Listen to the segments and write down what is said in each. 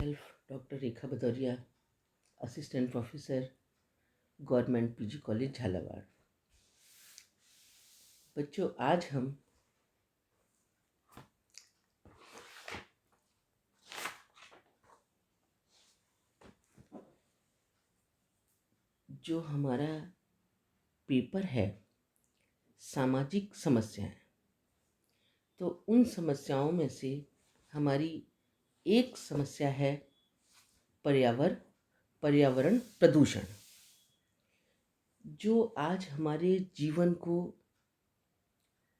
Self doctor Rekha Bhadauria, assistant professor, government PG college Jhalawar. बच्चों, आज हम जो हमारा पेपर है सामाजिक समस्याएं, तो उन समस्याओं में से हमारी एक समस्या है पर्यावरण प्रदूषण, जो आज हमारे जीवन को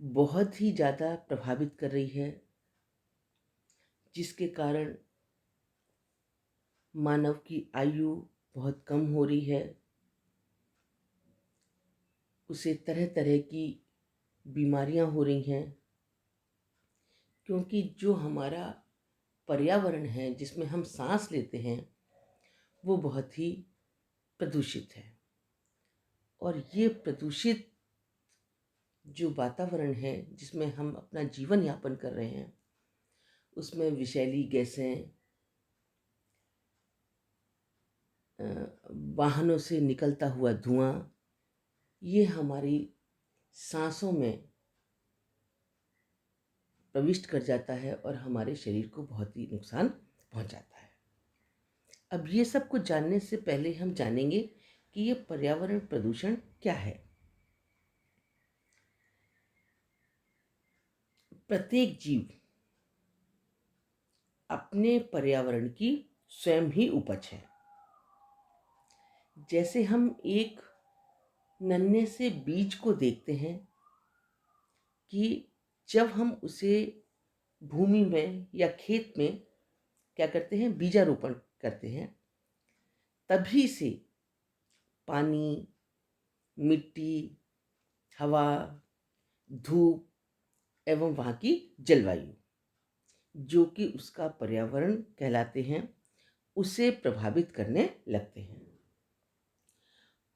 बहुत ही ज़्यादा प्रभावित कर रही है, जिसके कारण मानव की आयु बहुत कम हो रही है। उसे तरह तरह की बीमारियां हो रही हैं, क्योंकि जो हमारा पर्यावरण है जिसमें हम सांस लेते हैं वो बहुत ही प्रदूषित है। और ये प्रदूषित जो वातावरण है जिसमें हम अपना जीवन यापन कर रहे हैं, उसमें विषैली गैसें, वाहनों से निकलता हुआ धुआं, ये हमारी सांसों में प्रविष्ट कर जाता है और हमारे शरीर को बहुत ही नुकसान पहुंचाता है। अब ये सब कुछ जानने से पहले हम जानेंगे कि ये पर्यावरण प्रदूषण क्या है। प्रत्येक जीव अपने पर्यावरण की स्वयं ही उपज है। जैसे हम एक नन्हे से बीज को देखते हैं कि जब हम उसे भूमि में या खेत में क्या करते हैं, बीजारोपण करते हैं, तभी से पानी, मिट्टी, हवा, धूप एवं वहाँ की जलवायु, जो कि उसका पर्यावरण कहलाते हैं, उसे प्रभावित करने लगते हैं।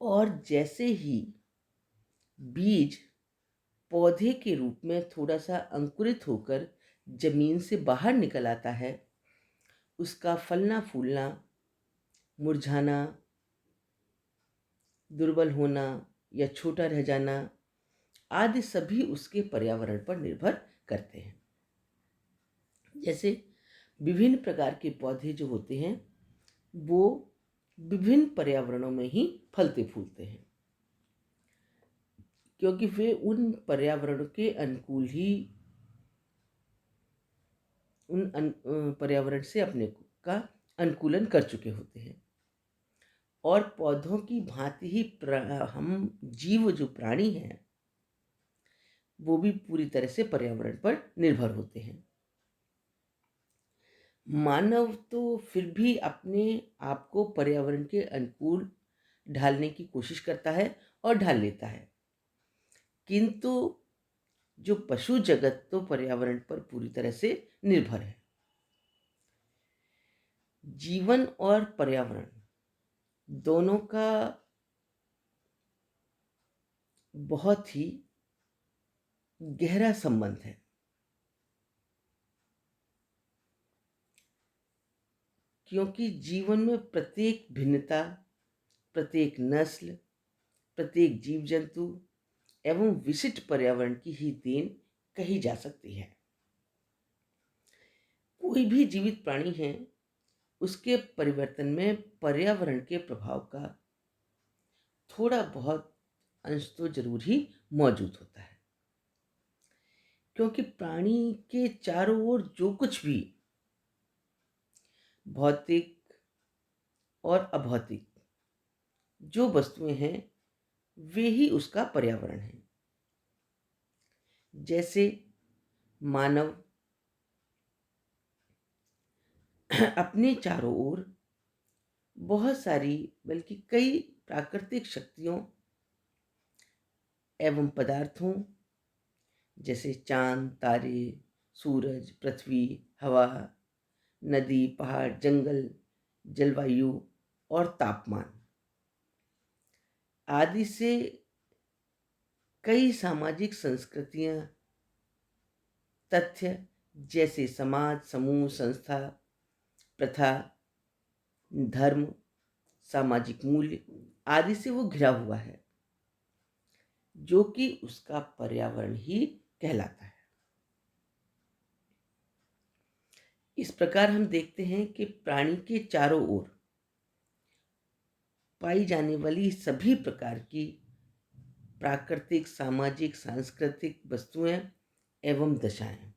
और जैसे ही बीज पौधे के रूप में थोड़ा सा अंकुरित होकर जमीन से बाहर निकल आता है, उसका फलना फूलना, मुरझाना, दुर्बल होना या छोटा रह जाना आदि सभी उसके पर्यावरण पर निर्भर करते हैं। जैसे विभिन्न प्रकार के पौधे जो होते हैं वो विभिन्न पर्यावरणों में ही फलते फूलते हैं, क्योंकि वे उन पर्यावरण के अनुकूल ही पर्यावरण से अपने का अनुकूलन कर चुके होते हैं। और पौधों की भांति ही हम जीव जो प्राणी हैं वो भी पूरी तरह से पर्यावरण पर निर्भर होते हैं। मानव तो फिर भी अपने आप को पर्यावरण के अनुकूल ढालने की कोशिश करता है और ढाल लेता है, किंतु जो पशु जगत तो पर्यावरण पर पूरी तरह से निर्भर है। जीवन और पर्यावरण दोनों का बहुत ही गहरा संबंध है, क्योंकि जीवन में प्रत्येक भिन्नता, प्रत्येक नस्ल, प्रत्येक जीव जंतु एवं विशिष्ट पर्यावरण की ही देन कही जा सकती है। कोई भी जीवित प्राणी है, उसके परिवर्तन में पर्यावरण के प्रभाव का थोड़ा बहुत अंश तो जरूर ही मौजूद होता है, क्योंकि प्राणी के चारों ओर जो कुछ भी भौतिक और अभौतिक जो वस्तुएं हैं वे ही उसका पर्यावरण है। जैसे मानव अपने चारों ओर बहुत सारी, बल्कि कई प्राकृतिक शक्तियों एवं पदार्थों जैसे चांद, तारे, सूरज, पृथ्वी, हवा, नदी, पहाड़, जंगल, जलवायु और तापमान आदि से कई सामाजिक संस्कृतियां, तथ्य जैसे समाज, समूह, संस्था, प्रथा, धर्म, सामाजिक मूल्य आदि से वो घिरा हुआ है, जो कि उसका पर्यावरण ही कहलाता है। इस प्रकार हम देखते हैं कि प्राणी के चारों ओर पाई जाने वाली सभी प्रकार की प्राकृतिक, सामाजिक, सांस्कृतिक वस्तुएं एवं दशाएं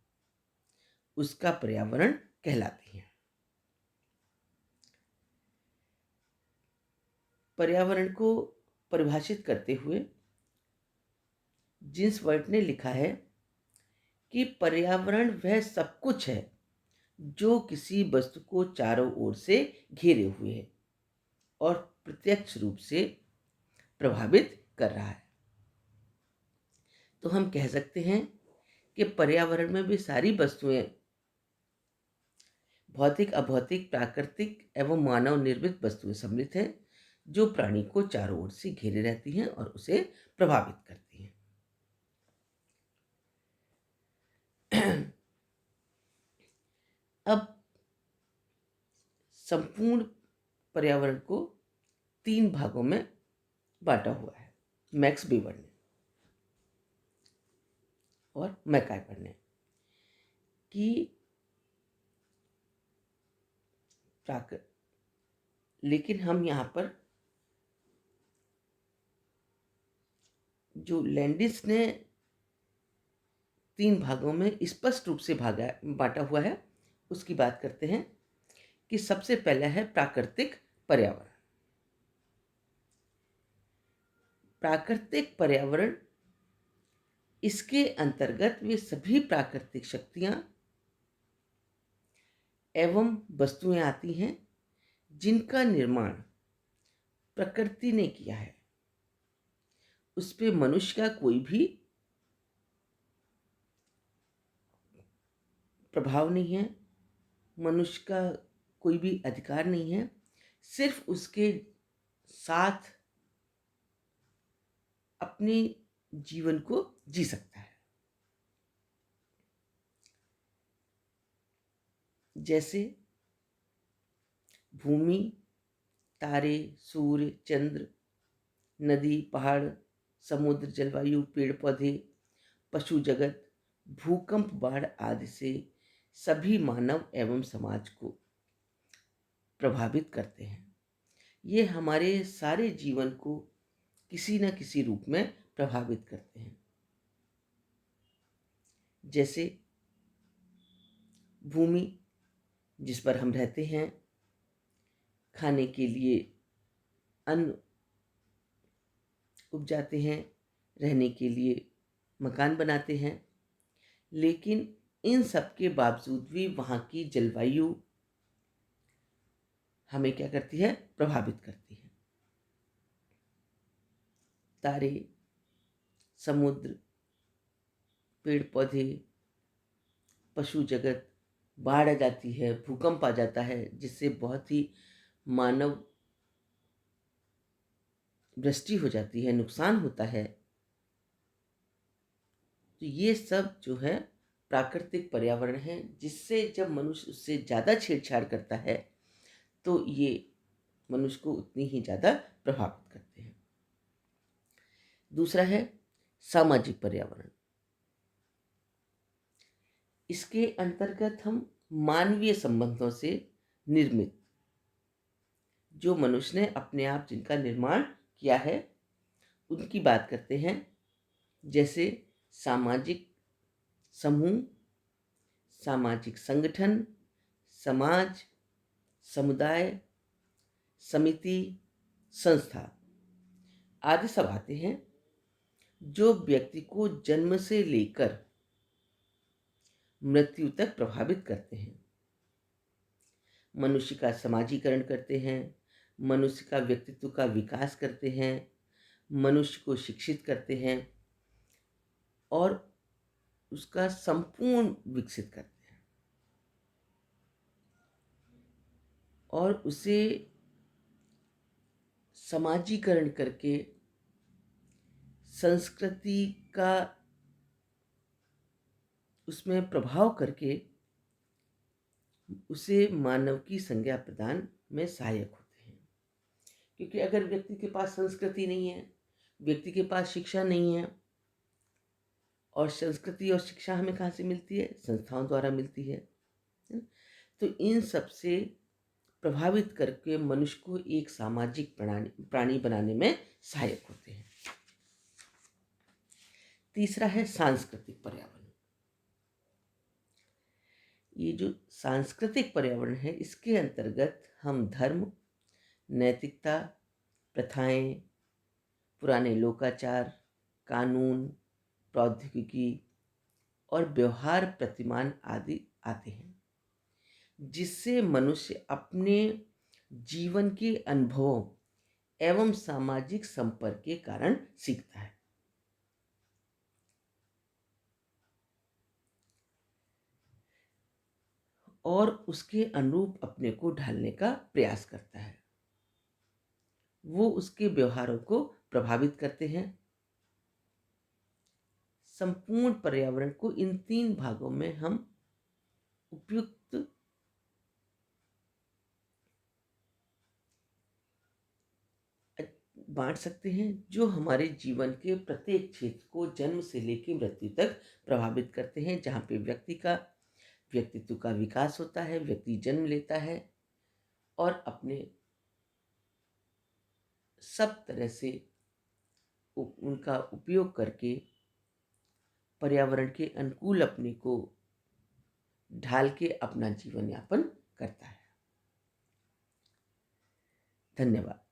उसका पर्यावरण कहलाती हैं। पर्यावरण को परिभाषित करते हुए जिन्स वर्ट ने लिखा है कि पर्यावरण वह सब कुछ है जो किसी वस्तु को चारों ओर से घेरे हुए है और प्रत्यक्ष रूप से प्रभावित कर रहा है। तो हम कह सकते हैं कि पर्यावरण में भी सारी वस्तुएं भौतिक, अभौतिक, प्राकृतिक एवं मानव निर्मित वस्तुएं सम्मिलित हैं, जो प्राणी को चारों ओर से घेरे रहती हैं और उसे प्रभावित करती हैं। अब संपूर्ण पर्यावरण को 3 भागों में बांटा हुआ है मैक्स वीबर ने और मैकाइवर ने, कि लेकिन हम यहाँ पर जो लैंडिस ने 3 भागों में स्पष्ट रूप से बांटा हुआ है उसकी बात करते हैं। कि सबसे पहला है प्राकृतिक पर्यावरण। प्राकृतिक पर्यावरण, इसके अंतर्गत वे सभी प्राकृतिक शक्तियां एवं वस्तुएं आती हैं जिनका निर्माण प्रकृति ने किया है। उस पे मनुष्य का कोई भी प्रभाव नहीं है, मनुष्य का कोई भी अधिकार नहीं है, सिर्फ उसके साथ अपने जीवन को जी सकता है। जैसे भूमि, तारे, सूर्य, चंद्र, नदी, पहाड़, समुद्र, जलवायु, पेड़ पौधे, पशु जगत, भूकंप, बाढ़ आदि से सभी मानव एवं समाज को प्रभावित करते हैं। ये हमारे सारे जीवन को किसी न किसी रूप में प्रभावित करते हैं। जैसे भूमि जिस पर हम रहते हैं, खाने के लिए अन्न उपजाते हैं, रहने के लिए मकान बनाते हैं, लेकिन इन सब के बावजूद भी वहाँ की जलवायु हमें क्या करती है? प्रभावित करती है। तारे, समुद्र, पेड़ पौधे, पशु जगत, बाढ़ आ जाती है, भूकंप आ जाता है, जिससे बहुत ही मानव वृष्टि हो जाती है, नुकसान होता है। तो ये सब जो है प्राकृतिक पर्यावरण है, जिससे जब मनुष्य उससे ज़्यादा छेड़छाड़ करता है तो ये मनुष्य को उतनी ही ज़्यादा प्रभावित करते हैं। दूसरा है सामाजिक पर्यावरण। इसके अंतर्गत हम मानवीय संबंधों से निर्मित, जो मनुष्य ने अपने आप जिनका निर्माण किया है, उनकी बात करते हैं। जैसे सामाजिक समूह, सामाजिक संगठन, समाज, समुदाय, समिति, संस्था आदि सब आते हैं, जो व्यक्ति को जन्म से लेकर मृत्यु तक प्रभावित करते हैं, मनुष्य का समाजीकरण करते हैं, मनुष्य का व्यक्तित्व का विकास करते हैं, मनुष्य को शिक्षित करते हैं और उसका संपूर्ण विकसित करते हैं और उसे समाजीकरण करके संस्कृति का उसमें प्रभाव करके उसे मानव की संज्ञा प्रदान में सहायक होते हैं। क्योंकि अगर व्यक्ति के पास संस्कृति नहीं है, व्यक्ति के पास शिक्षा नहीं है, और संस्कृति और शिक्षा हमें कहाँ से मिलती है? संस्थाओं द्वारा मिलती है ना? तो इन सब से प्रभावित करके मनुष्य को एक सामाजिक प्राणी बनाने में सहायक होते हैं। तीसरा है सांस्कृतिक पर्यावरण। ये जो सांस्कृतिक पर्यावरण है, इसके अंतर्गत हम धर्म, नैतिकता, प्रथाएं, पुराने लोकाचार, कानून, प्रौद्योगिकी और व्यवहार प्रतिमान आदि आते हैं, जिससे मनुष्य अपने जीवन के अनुभवों एवं सामाजिक संपर्क के कारण सीखता है। और उसके अनुरूप अपने को ढालने का प्रयास करता है। वो उसके व्यवहारों को प्रभावित करते हैं। संपूर्ण पर्यावरण को इन 3 भागों में हम उपयुक्त बांट सकते हैं, जो हमारे जीवन के प्रत्येक क्षेत्र को जन्म से लेकर मृत्यु तक प्रभावित करते हैं, जहाँ पे व्यक्ति का व्यक्तित्व का विकास होता है, व्यक्ति जन्म लेता है और अपने सब तरह से उनका उपयोग करके पर्यावरण के अनुकूल अपने को ढाल के अपना जीवन यापन करता है। धन्यवाद।